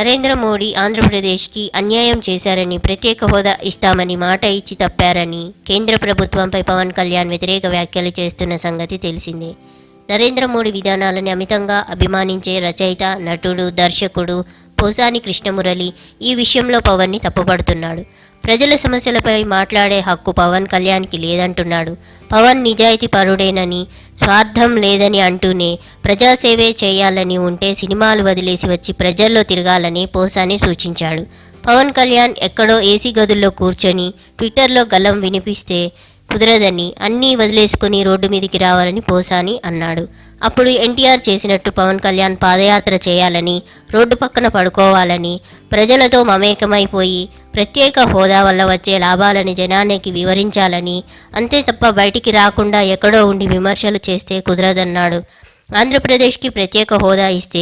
నరేంద్ర మోడీ ఆంధ్రప్రదేశ్కి అన్యాయం చేశారని, ప్రత్యేక హోదా ఇస్తామని మాట ఇచ్చి తప్పారని కేంద్ర ప్రభుత్వంపై పవన్ కళ్యాణ్ వ్యతిరేక వ్యాఖ్యలు చేస్తున్న సంగతి తెలిసిందే. నరేంద్ర మోడీ విధానాలను అమితంగా అభిమానించే రచయిత, నటుడు, దర్శకుడు పోసాని కృష్ణమురళి ఈ విషయంలో పవన్ని తప్పుపడుతున్నాడు. ప్రజల సమస్యలపై మాట్లాడే హక్కు పవన్ కళ్యాణ్కి లేదంటున్నాడు. పవన్ నిజాయితీ పరుడేనని, స్వార్థం లేదని అంటూనే ప్రజాసేవే చేయాలని ఉంటే సినిమాలు వదిలేసి వచ్చి ప్రజల్లో తిరగాలని పోసాని సూచించాడు. పవన్ కళ్యాణ్ ఎక్కడో ఏసీ గదుల్లో కూర్చొని ట్విట్టర్లో గలం వినిపిస్తే కుదరదని, అన్నీ వదిలేసుకుని రోడ్డు మీదికి రావాలని పోసాని అన్నాడు. అప్పుడు ఎన్టీఆర్ చేసినట్టు పవన్ కళ్యాణ్ పాదయాత్ర చేయాలని, రోడ్డు పక్కన పడుకోవాలని, ప్రజలతో మమేకమైపోయి ప్రత్యేక హోదా వల్ల వచ్చే లాభాలని జనానికి వివరించాలని, అంతే తప్ప బయటికి రాకుండా ఎక్కడో ఉండి విమర్శలు చేస్తే కుదరదన్నాడు. ఆంధ్రప్రదేశ్కి ప్రత్యేక హోదా ఇస్తే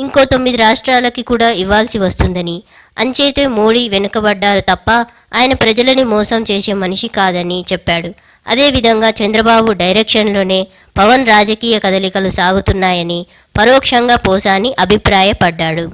ఇంకో 9 రాష్ట్రాలకి కూడా ఇవ్వాల్సి వస్తుందని, అంచేతే మోడీ వెనుకబడ్డారు తప్ప ఆయన ప్రజలని మోసం చేసే మనిషి కాదని చెప్పాడు. అదేవిధంగా చంద్రబాబు డైరెక్షన్లోనే పవన్ రాజకీయ కదలికలు సాగుతున్నాయని పరోక్షంగా పోసాని అభిప్రాయపడ్డాడు.